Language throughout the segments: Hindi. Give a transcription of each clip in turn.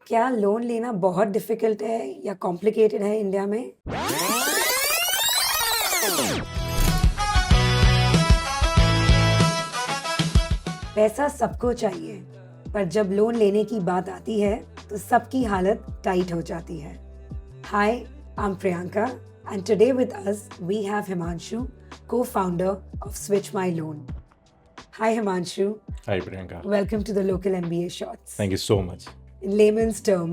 क्या लोन लेना बहुत डिफिकल्ट है या कॉम्प्लिकेटेड है इंडिया में? पैसा सबको चाहिए, पर जब लोन लेने की बात आती है तो सबकी हालत टाइट हो जाती है। Hi, I'm Priyanka and today with us we have Himanshu, co-founder of Switch My Loan. Hi Himanshu. Hi Priyanka. Welcome to the local MBA Shots. Thank you so much. In layman's term,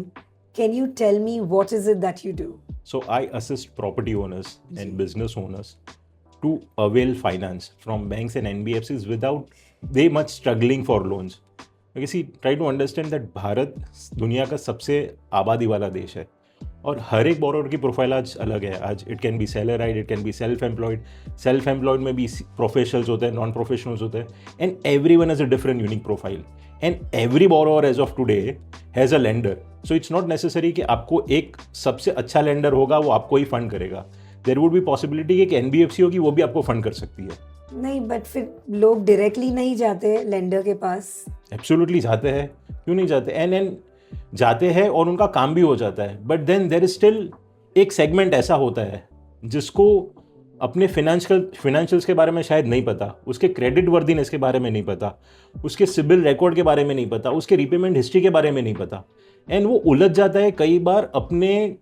can you tell me what is it that you do? So I assist property owners and business owners to avail finance from banks and NBFCs without they much struggling for loans. Because see, try to understand that Bharat दुनिया का सबसे आबादी वाला देश है और हर एक बोरोवर की प्रोफाइल आज अलग है। आज it can be salaried, it can be self employed में भी प्रोफेशनल्स होते हैं, नॉन प्रोफेशनल्स होते हैं, and every one has a different unique profile and every borrower as of today has a lender. So it's not necessary कि आपको एक सबसे अच्छा लेंडर होगा वो आपको ही फंड करेगा. देयर वुड बी पॉसिबिलिटी कि एक एनबीएफसी होगी वो भी आपको फंड कर सकती है. नहीं, बट फिर लोग डायरेक्टली नहीं जाते लेंडर के पास. एब्सोल्युटली जाते हैं, क्यों नहीं जाते, एंड जाते हैं और उनका काम भी हो जाता है. But then there is still एक सेगमेंट ऐसा होता है जिसको अपने फिनेंशियल्स के बारे में शायद नहीं पता, उसके क्रेडिट वर्दीनेस के बारे में नहीं पता, उसके सिबिल रिकॉर्ड के बारे में नहीं पता, उसके रीपेमेंट हिस्ट्री के बारे में नहीं पता, एंड वो उलझ जाता है कई बार अपने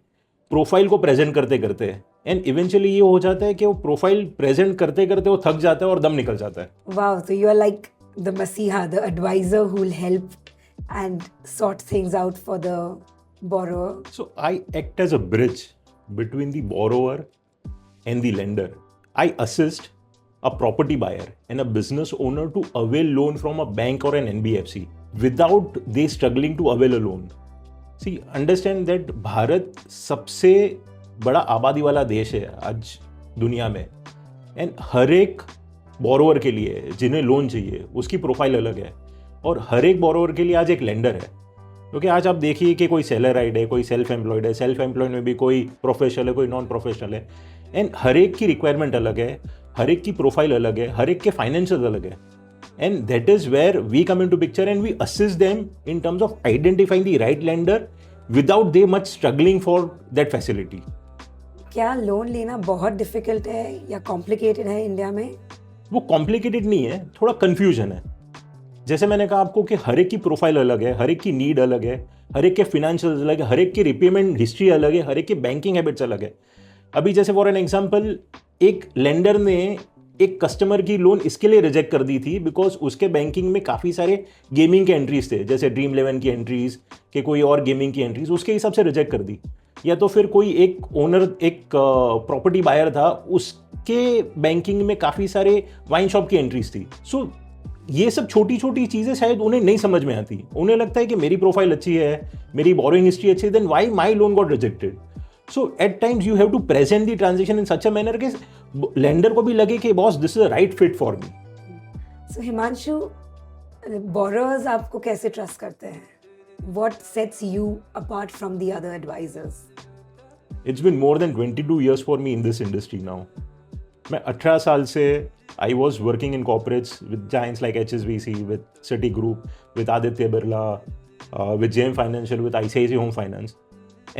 प्रोफाइल को प्रेजेंट करते करते, एंड इवेंचुअली ये हो जाता है कि वो प्रोफाइल प्रेजेंट करते करते वो थक जाता है और दम निकल जाता है. Wow, so you are like the masiha, the advisor who will help and sort things out for the borrower. So I act as a bridge between the borrower and the lender. I assist a property buyer and a business owner to avail loan from a bank or an NBFC without they struggling to avail a loan. See, understand that Bharat सबसे बड़ा आबादी वाला देश है आज दुनिया में, एंड हर एक बोरोवर के लिए जिन्हें लोन चाहिए उसकी प्रोफाइल अलग है, और हर एक बोरोवर के लिए आज एक लेंडर है. क्योंकि आज आप देखिए कि कोई सैलराइड है, कोई सेल्फ एम्प्लॉयड है, सेल्फ एम्प्लॉयड में भी कोई प्रोफेशनल है, कोई नॉन प्रोफेशनल है, एंड हर एक की रिक्वायरमेंट अलग है, हर एक की प्रोफाइल अलग है, हर एक के फाइनेंशियल अलग है, and that is where we come into picture and we assist them in terms of identifying the right lender without the much struggling for that facility. क्या लोन लेना बहुत डिफिकल्ट है या कॉम्प्लिकेटेड है इंडिया में? वो कॉम्प्लिकेटेड नहीं है, थोड़ा कन्फ्यूजन है. जैसे मैंने कहा आपको कि हर एक की प्रोफाइल अलग है, हर एक की नीड अलग है, हर एक के फिनेंशियल अलग है, हर एक की रिपेमेंट हिस्ट्री अलग है, हर एक की बैंकिंग हैबिट्स अलग है. अभी जैसे फॉर एन एग्जांपल एक लेंडर ने एक कस्टमर की लोन इसके लिए रिजेक्ट कर दी थी बिकॉज उसके बैंकिंग में काफ़ी सारे गेमिंग के एंट्रीज थे, जैसे ड्रीम 11 की एंट्रीज के कोई और गेमिंग की एंट्रीज, उसके हिसाब से रिजेक्ट कर दी. या तो फिर कोई एक ओनर, एक प्रॉपर्टी बायर था, उसके बैंकिंग में काफ़ी सारे वाइन शॉप की एंट्रीज थी. सो ये सब छोटी छोटी चीज़ें शायद उन्हें नहीं समझ में आती. उन्हें लगता है कि मेरी प्रोफाइल अच्छी है, मेरी बोरोइंग हिस्ट्री अच्छी है, then why my loan got rejected. So at times you have to present the transaction in such a manner कि लेंडर को भी लगे कि boss this is a right fit for me. So Himanshu, borrowers आपको कैसे ट्रस्ट करते हैं? What sets you apart from the other advisors? It's been more than 22 years for me in this industry now. मैं 18 साल से I was working in corporates with giants like HSBC, with Citigroup, with Aditya Birla, with JM Financial, with ICICI Home Finance.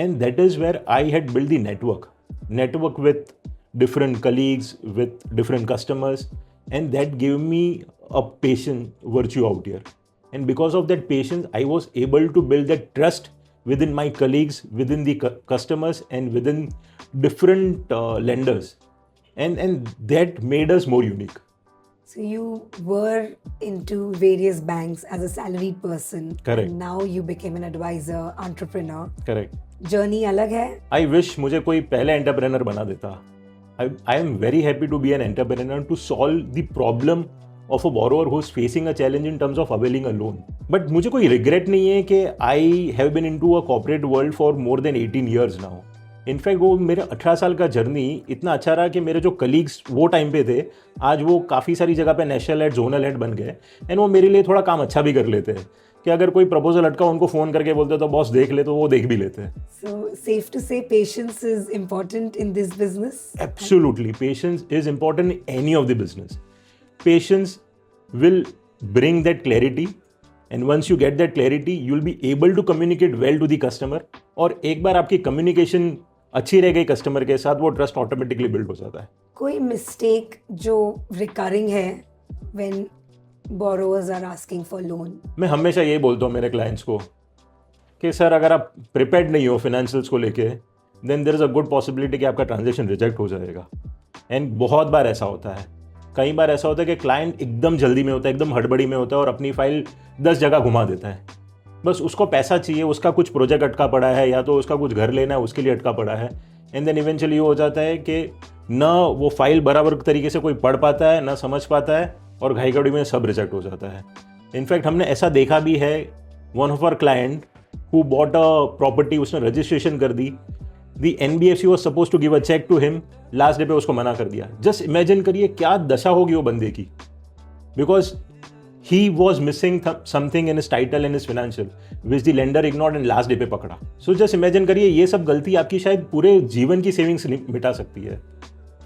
And that is where I had built the network with different colleagues, with different customers, and that gave me a patient virtue out here. And because of that patience, I was able to build that trust within my colleagues, within the customers, and within different lenders. And that made us more unique. So you were into various banks as a salaried person. Correct. And now you became an advisor, entrepreneur. Correct. Journey अलग है. I wish मुझे कोई पहले एंटरप्रेनर बना देता. I am very happy to be an entrepreneur to solve the problem of a borrower who is facing a challenge in terms of availing a loan. But मुझे कोई regret नहीं है कि I have been into a corporate world for more than 18 years now. In fact वो मेरे 18 साल का जर्नी इतना अच्छा रहा कि मेरे जो कलीग्स वो टाइम पे थे, आज वो काफ़ी सारी जगह पे नेशनल हेड, जोनल हेड बन गए, एंड वो मेरे लिए थोड़ा काम अच्छा भी कर लेते हैं कि अगर कोई प्रपोजल अटका उनको फ़ोन करके बोलते तो बॉस देख ले, तो वो देख भी लेते हैं. So safe to say patience is important in this business? Absolutely, patience is important in any of the business. Patience will bring that clarity and once you get that clarity you will be able to communicate well to the customer, और एक बार आपकी कम्युनिकेशन अच्छी रह गई कस्टमर के साथ, वो ट्रस्ट ऑटोमेटिकली बिल्ड हो जाता है। कोई मिस्टेक जो रिकरिंग है when borrowers are asking for loan? मैं हमेशा यही बोलता हूँ मेरे क्लाइंट्स को कि सर अगर आप प्रिपेयर्ड नहीं हो फाइनेंशियल्स को लेके, then there is a good possibility कि आपका ट्रांजेक्शन रिजेक्ट हो जाएगा। एंड बहुत बार ऐसा होता है, कई बार ऐसा होता है कि क्लाइंट एकदम जल्दी में होता है, एकदम हड़बड़ी में होता है और अपनी फाइल 10 जगह घुमा देता है। बस उसको पैसा चाहिए, उसका कुछ प्रोजेक्ट अटका पड़ा है या तो उसका कुछ घर लेना है उसके लिए अटका पड़ा है, एंड देन इवेंचुअली हो जाता है कि ना वो फाइल बराबर तरीके से कोई पढ़ पाता है ना समझ पाता है, और घाई गड़ी में सब रिजेक्ट हो जाता है। इनफैक्ट हमने ऐसा देखा भी है, one of our client who bought a property, उसने रजिस्ट्रेशन कर दी, the NBFC was suppose to give a cheque to him, last day पे उसको मना कर दिया। जस्ट इमेजिन करिए क्या दशा होगी वो बंदे की, because he was missing something in his title and his financial which the lender ignored and last day पे पकड़ा। सो जस्ट इमेजिन करिए ये सब गलती आपकी शायद पूरे जीवन की सेविंग्स मिटा सकती है।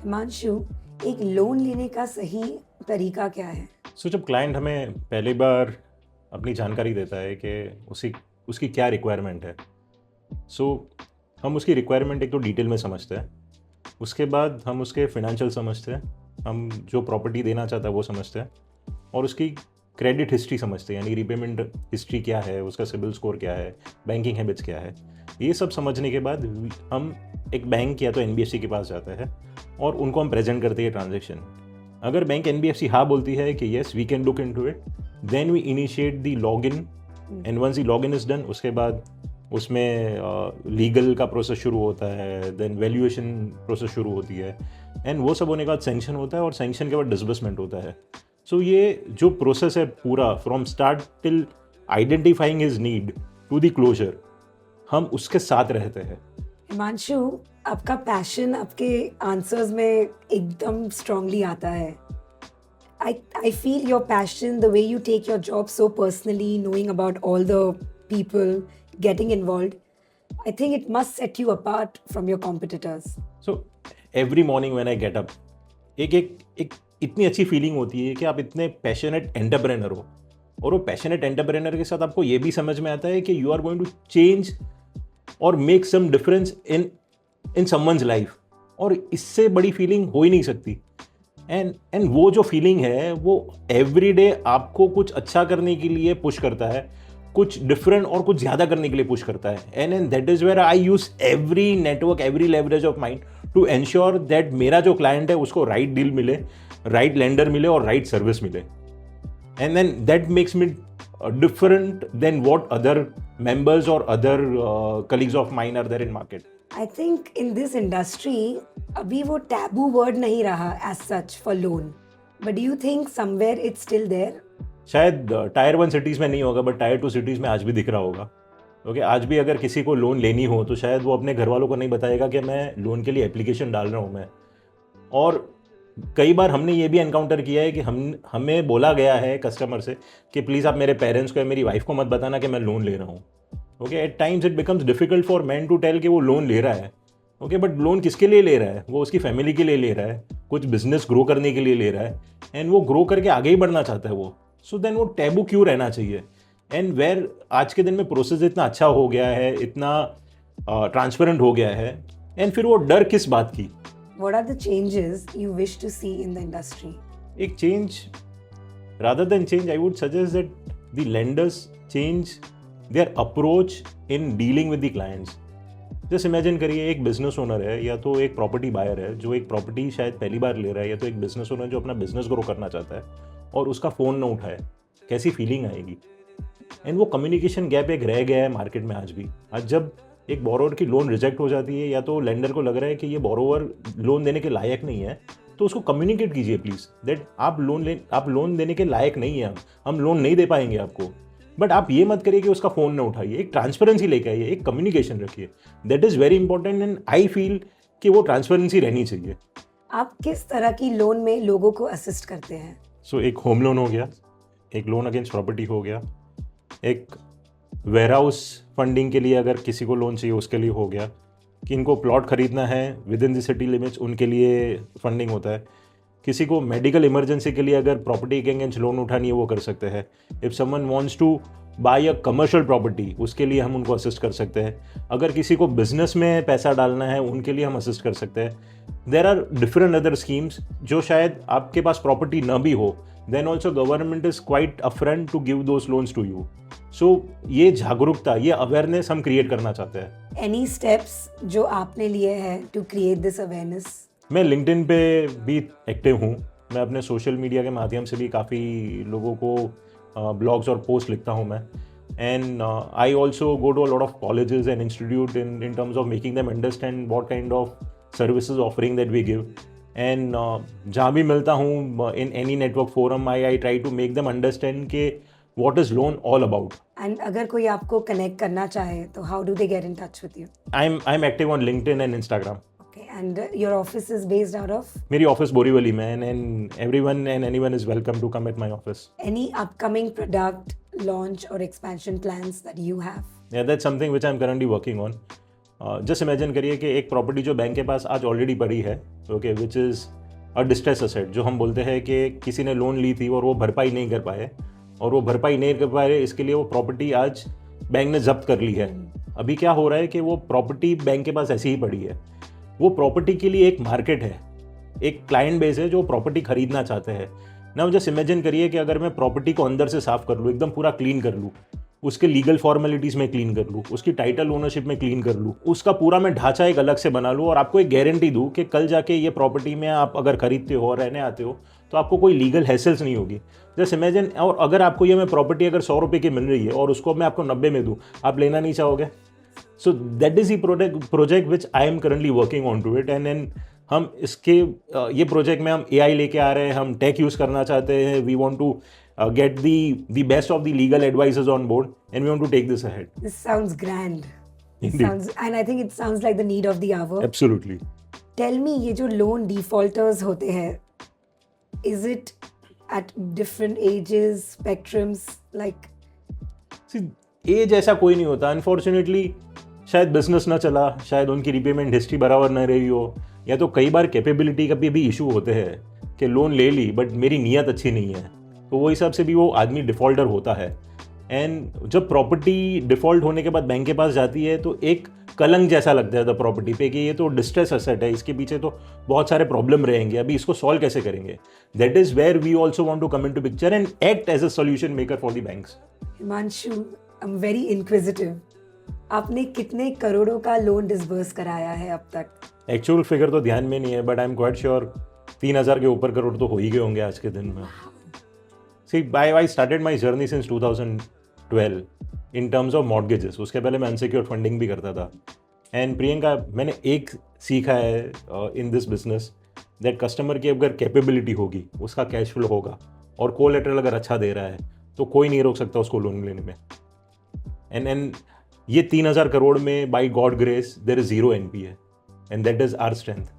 हिमांशु, एक लोन लेने का सही तरीका क्या है? सो जब क्लाइंट हमें पहली बार अपनी जानकारी देता है कि उसकी क्या रिक्वायरमेंट है, सो हम उसकी रिक्वायरमेंट एक तो डिटेल में समझते हैं, उसके बाद हम उसके फाइनेंशियल समझते हैं, हम जो प्रॉपर्टी देना चाहता है वो समझते हैं, और उसकी क्रेडिट हिस्ट्री समझते हैं, यानी रिपेमेंट हिस्ट्री क्या है, उसका सिबिल स्कोर क्या है, बैंकिंग हैबिट्स क्या है। ये सब समझने के बाद हम एक बैंक या तो NBFC के पास जाते हैं और उनको हम प्रेजेंट करते हैं ट्रांजेक्शन। अगर बैंक NBFC हाँ बोलती है कि yes we can look into it, then we initiate the login, and once the login is done, उसके बाद उसमें लीगल का प्रोसेस शुरू होता है, देन वैल्यूएशन प्रोसेस शुरू होती है, एंड वो सब होने के बाद सैंक्शन होता है, और सैंक्शन के बाद डिसबर्समेंट होता है। सो ये जो प्रोसेस है पूरा from start till identifying his need to the closure, हम उसके साथ रहते हैं। हिमांशु, आपका पैशन आपके आंसर्स में एकदम स्ट्रांगली आता है। I feel your passion, the way you take your job so personally, knowing about all the people, getting involved. I think it must set you apart from your competitors. So every morning when I get up, एक इतनी अच्छी फीलिंग होती है कि आप इतने पैशनेट एंटरप्रेनर हो, और वो पैशनेट एंटरप्रेनर के साथ आपको ये भी समझ में आता है कि you are going to change और make some difference in someone's life, और इससे बड़ी फीलिंग हो ही नहीं सकती। एंड वो जो फीलिंग है वो एवरी डे आपको कुछ अच्छा करने के लिए पुश करता है, कुछ डिफरेंट और कुछ ज़्यादा करने के लिए पुश करता है। And that is where I use every network, every leverage of mind to ensure that मेरा जो क्लाइंट है उसको राइट डील मिले, राइट लेंडर मिले और राइट सर्विस मिले। And then that makes me different than what other members or other colleagues of mine are there in market. I think in this industry, अभी वो taboo word नहीं रहा as such for loan. But do you think somewhere it's still there? शायद टायर 1 सिटीज़ में नहीं होगा, बट टायर 2 सिटीज़ में आज भी दिख रहा होगा। ओके, आज भी अगर किसी को लोन लेनी हो तो शायद वो अपने घर वालों को नहीं बताएगा कि मैं लोन के लिए एप्लीकेशन डाल रहा हूँ मैं। और कई बार हमने ये भी एनकाउंटर किया है कि हमें बोला गया है कस्टमर से कि प्लीज़ आप मेरे पेरेंट्स को या मेरी वाइफ को मत बताना कि मैं लोन ले रहा हूँ। Okay, at times it becomes difficult for man to tell कि वो लोन ले रहा है। ओके, बट लोन किसके लिए ले रहा है? वो उसकी फैमिली के लिए ले रहा है, कुछ बिजनेस ग्रो करने के लिए ले रहा है, एंड वो ग्रो करके आगे ही बढ़ना चाहता है वो। सो देन वो टैबू क्यों रहना चाहिए? एंड वेयर आज के दिन में प्रोसेस इतना अच्छा हो गया है, इतना ट्रांसपेरेंट हो गया है, एंड फिर वो डर किस बात की? What are the changes you wish to see in the industry? एक change, rather than change, I would suggest that the lenders change their approach in dealing with the clients. Just imagine करिए एक बिजनेस ओनर है या तो एक प्रॉपर्टी बायर है जो एक प्रॉपर्टी शायद पहली बार ले रहा है, या तो एक बिजनेस ओनर जो अपना बिजनेस ग्रो करना चाहता है और उसका फ़ोन ना उठाए, कैसी फीलिंग आएगी? एंड वो कम्युनिकेशन गैप एक रह गया है मार्केट में आज भी। आज जब एक बोरोवर की लोन रिजेक्ट हो जाती है या तो लेंडर को लग रहा है कि ये बोरोवर लोन देने के लायक नहीं है, तो उसको कम्युनिकेट कीजिए प्लीज़ दैट आप लोन देने के लायक नहीं है, हम लोन नहीं दे पाएंगे आपको। बट आप ये मत करिए कि उसका फ़ोन ना उठाइए, एक ट्रांसपेरेंसी लेके आइए, एक कम्युनिकेशन रखिए। That is very important, and I feel कि वो ट्रांसपेरेंसी रहनी चाहिए। आप किस तरह की लोन में लोगों को असिस्ट करते हैं? सो एक होम लोन हो गया, एक लोन अगेंस्ट प्रॉपर्टी हो गया, एक वेयरहाउस फंडिंग के लिए अगर किसी को लोन चाहिए उसके लिए हो गया, कि इनको प्लॉट खरीदना है with in the city limits उनके लिए फंडिंग होता है, किसी को मेडिकल इमरजेंसी के लिए अगर प्रॉपर्टी के अगेंस्ट लोन उठानी है वो कर सकते हैं. If someone wants to buy a commercial property उसके लिए हम उनको असिस्ट कर सकते हैं. अगर किसी को बिजनेस में पैसा डालना है उनके लिए हम असिस्ट कर सकते हैं. There are different other schemes जो शायद आपके पास प्रॉपर्टी ना भी हो, then also government is quite upfront to give those loans to you. So ये जागरूकता, ये अवेयरनेस हम क्रिएट करना चाहते हैं. एनी स्टेप्स जो आपने लिए हैं टू क्रिएट दिस अवेयरनेस? मैं लिंक्डइन पे भी एक्टिव हूँ. मैं अपने सोशल मीडिया के माध्यम से भी काफ़ी लोगों को ब्लॉग्स और पोस्ट लिखता हूँ मैं. And I also go to a lot of colleges and institute in terms of making them understand what kind of services offering that we give. एंड जहाँ भी मिलता हूँ in any network forum I try to make them understand के what is loan all about. And अगर कोई आपको कनेक्ट करना चाहे तो how do they get in touch with you? I'm active on LinkedIn and Instagram. Okay, and your office is based out of? मेरी ऑफिस बोरीवली में है and everyone and anyone is welcome to come at my office. Any upcoming product launch or expansion plans that you have? Yeah, that's something which I'm currently working on. Just imagine करिए कि एक प्रॉपर्टी जो बैंक के पास आज ऑलरेडी पड़ी है, okay, which is a distress asset, जो हम बोलते हैं कि किसी ने लोन ली थी और वो भरपाई नहीं कर पाए और वो भरपाई नहीं कर पाए, इसके लिए वो प्रॉपर्टी आज बैंक ने जब्त कर ली है. अभी क्या हो रहा है कि वो प्रॉपर्टी बैंक के पास ऐसी ही पड़ी है. वो प्रॉपर्टी के लिए एक मार्केट है, एक क्लाइंट बेस है जो प्रॉपर्टी खरीदना चाहते हैं. ना जस्ट इमेजिन करिए कि अगर मैं प्रॉपर्टी को अंदर से साफ कर लूँ, एकदम पूरा क्लीन कर लूँ, उसके लीगल फॉर्मेलिटीज़ में क्लीन कर लूँ, उसकी टाइटल ओनरशिप में क्लीन कर लूँ, उसका पूरा मैं ढांचा एक अलग से बना लूँ और आपको एक गारंटी दूँ कि कल जाके ये प्रॉपर्टी में आप अगर खरीदते हो और रहने आते हो तो आपको कोई लीगल हैसल्स नहीं होगी. जस्ट इमेजिन, और अगर आपको ये मैं प्रॉपर्टी अगर 100 रुपये की मिल रही है और उसको मैं आपको 90 में दूँ, आप लेना नहीं चाहोगे? So that is the project which I am currently working on to it. एंड हम इसके ये प्रोजेक्ट में हम AI लेके आ रहे हैं, हम टेक यूज़ करना चाहते हैं. We want to get the best of the legal advisors on board and we want to take this ahead. This sounds grand. Indeed. And I think it sounds like the need of the hour. Absolutely. Tell me, ये जो loan defaulters होते हैं, is it at different ages, spectrums, like? See, as ऐसा कोई नहीं होता. अनफॉर्चुनेटली शायद बिजनेस ना चला, शायद उनकी रिपेमेंट हिस्ट्री बराबर ना रही हो, या तो कई बार कैपेबिलिटी का भी इशू होते हैं कि लोन ले ली बट मेरी नीयत अच्छी नहीं है, तो वो हिसाब से भी वो आदमी डिफ़ॉल्टर होता है. एंड जब प्रॉपर्टी डिफ़ॉल्ट होने के बाद बैंक के पास जाती है तो एक कलंक जैसा लगता है द प्रॉपर्टी पे कि ये तो डिस्ट्रेस एसेट है, इसके पीछे तो बहुत सारे प्रॉब्लम रहेंगे, अभी इसको सॉल्व कैसे करेंगे. That is where we also want to come into picture and act as a solution maker for the banks. Himanshu, I am very inquisitive. आपने कितने करोड़ों का लोन डिसबर्स कराया है अब तक? एक्चुअल फिगर तो ध्यान में नहीं है but I am quite sure 3,000 के ऊपर करोड़ तो हो ही गए होंगे आज के दिन में. See, I started my journey since 2012 in terms of mortgages. उसके पहले मैं unsecured funding भी करता था. And प्रियंका, मैंने एक सीखा है in this business that customer की अगर capability होगी, उसका cash flow होगा और collateral अगर अच्छा दे रहा है तो कोई नहीं रोक सकता उसको लोन लेने में. And ये 3,000 करोड़ में by God grace there is 0 NPA and that is our strength.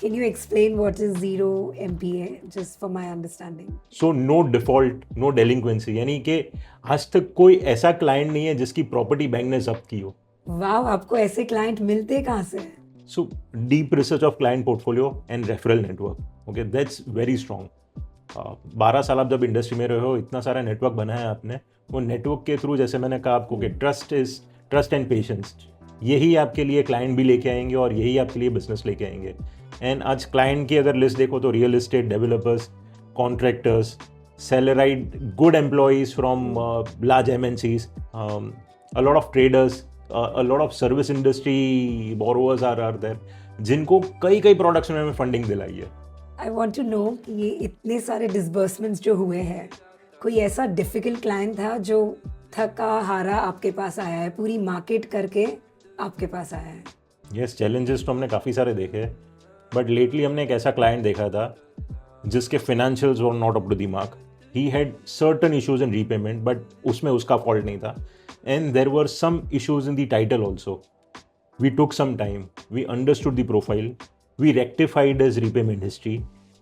Can you explain what is zero MPA, just for my understanding? So no default, no delinquency, यानी कि आज तक कोई ऐसा क्लाइंट नहीं है जिसकी प्रॉपर्टी बैंक ने जब्त की हो. वाह, आपको ऐसे क्लाइंट मिलते कहाँ से? So deep research of client portfolio and referral network. Okay, that's very strong. 12 साल आप जब इंडस्ट्री में रहे हो, इतना सारा नेटवर्क बना है आपने, वो नेटवर्क के थ्रू, जैसे मैंने कहा आपको कि ट्रस्ट एंड पेशेंस, यही आपके लिए क्लाइंट भी लेके आएंगे और यही आपके लिए बिजनेस लेके आएंगे. एंड आज क्लाइंट की अगर लिस्ट देखो तो real estate developers, contractors, salaried good employees from large MNCs, a lot of traders, a lot of service industry borrowers are there, जिनको कई प्रोडक्ट्स में हमें फंडिंग दिलाई है. आई वांट टू नो कि ये इतने सारे डिसबर्समेंट्स जो हुए हैं, कोई ऐसा डिफिकल्ट क्लाइंट था जो थका हारा आपके पास आया है, पूरी मार्केट करके आपके पास आया है? यस, चैलेंजेस तो हमने काफ़ी सारे देखे, बट लेटली हमने एक ऐसा क्लाइंट देखा था जिसके financials were not up to the mark. He had certain issues in repayment but उसमें उसका फॉल्ट नहीं था. And there were some issues in the title also. We took some time, we understood the profile, we rectified his repayment history,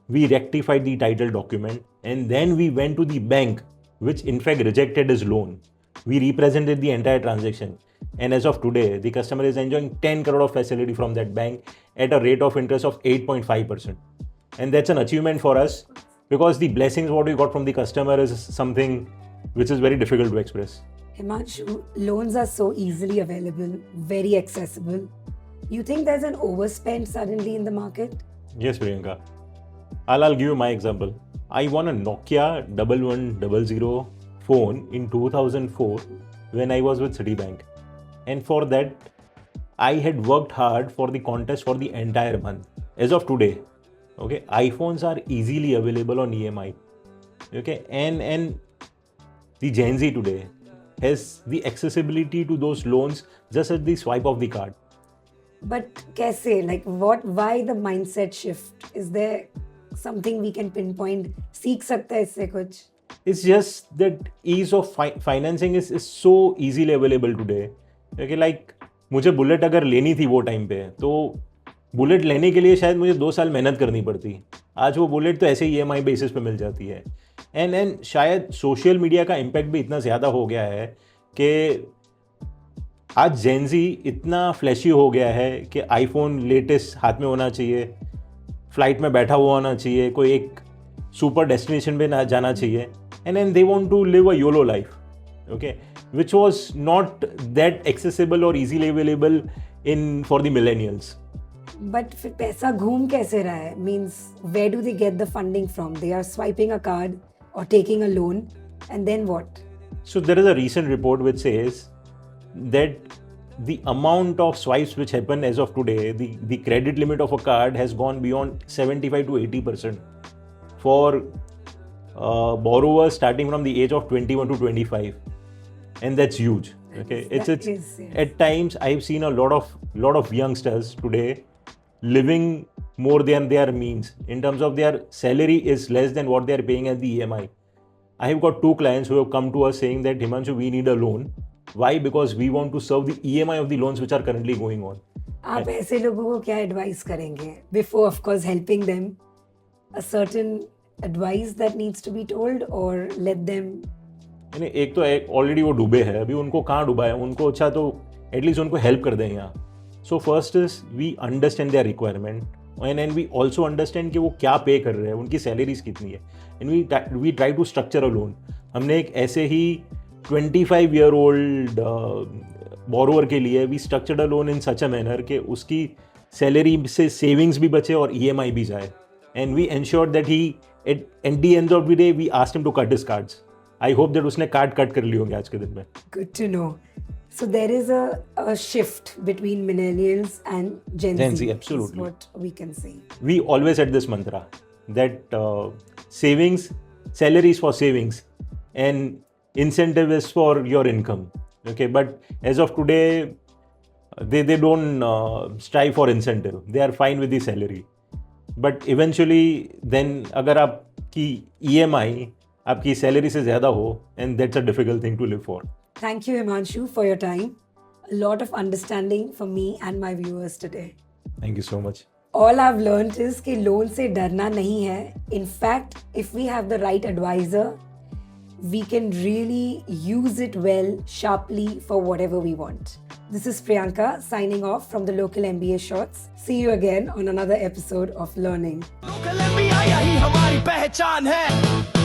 we rectified the title document, and then we went to the bank which in fact rejected his loan. We represented the entire transaction. And as of today, the customer is enjoying 10 crore of facility from that bank at a rate of interest of 8.5%. and that's an achievement for us because the blessings what we got from the customer is something which is very difficult to express. Himanshu, loans are so easily available, very accessible. You think there's an overspend suddenly in the market? Yes, Priyanka. I'll give you my example. I won a Nokia 1100 phone in 2004 when I was with Citibank. And for that, I had worked hard for the contest for the entire month. As of today, okay, iPhones are easily available on EMI. Okay, and the Gen Z today has the accessibility to those loans just at the swipe of the card. But kaise, like what, why the mindset shift? Is there something we can pinpoint? सीख सकता है इससे कुछ? It's just that ease of financing is so easily available today. Okay, like मुझे बुलेट अगर लेनी थी वो टाइम पे तो बुलेट लेने के लिए शायद मुझे 2 साल मेहनत करनी पड़ती. आज वो बुलेट तो ऐसे ही EMI बेसिस पे मिल जाती है. एंड शायद सोशल मीडिया का इम्पैक्ट भी इतना ज़्यादा हो गया है कि आज जेन ज़ी इतना फ्लैशी हो गया है कि आईफोन लेटेस्ट हाथ में होना चाहिए, फ्लाइट में बैठा हुआ होना चाहिए, कोई एक सुपर डेस्टिनेशन पे ना जाना चाहिए. And they want to live a YOLO life, okay, which was not that accessible or easily available for the millennials. But फिर पैसा घूम कैसे रहा है? Means where do they get the funding from? They are swiping a card or taking a loan, and then what? So there is a recent report which says that the amount of swipes which happen as of today, the credit limit of a card has gone beyond 75 to 80% for borrowers starting from the age of 21 to 25. And that's huge. Okay, Yes. At times I've seen a lot of youngsters today living more than their means in terms of their salary is less than what they are paying as the EMI. I have got 2 clients who have come to us saying that Himanshu, we need a loan. Why? Because we want to serve the EMI of the loans which are currently going on. आप ऐसे लोगों को क्या advice करेंगे? Before of course helping them, a certain advice that needs to be told or let them. एक तो ऑलरेडी वो डूबे हैं, अभी उनको कहाँ डूबा है, उनको अच्छा तो एटलीस्ट उनको हेल्प कर दें यहाँ. So first is we understand their requirement and we also understand कि वो क्या पे कर रहे हैं, उनकी सैलरीज कितनी है, and we try to structure a loan. हमने एक ऐसे ही 25-year-old बोरोवर के लिए we structured a loan in such a manner कि उसकी सैलरी से सेविंग्स भी बचे और EMI भी जाए. And we ensured that he at the end of the day we asked him to cut his cards. I hope that उसने कार्ड कट कर लिए होंगे आज के दिन में. Good to know. So there is a shift between millennials and Gen Z. Absolutely. Is what we can say. We always had this mantra that savings, salary is for savings and incentive is for your income. Okay, but as of today, they don't strive for incentive. They are fine with the salary. But eventually, then अगर आपकी EMI आपकी सैलरी से ज़्यादा हो, and that's a difficult thing to live for. Thank you, Himanshu, for your time. A lot of understanding for me and my viewers today. Thank you so much. All I've learned is कि लोन से डरना नहीं है. In fact, if we have the right advisor, we can really use it well, sharply for whatever we want. This is Priyanka signing off from the local MBA Shorts. See you again on another episode of Learning. Local MBA यही हमारी पहचान है.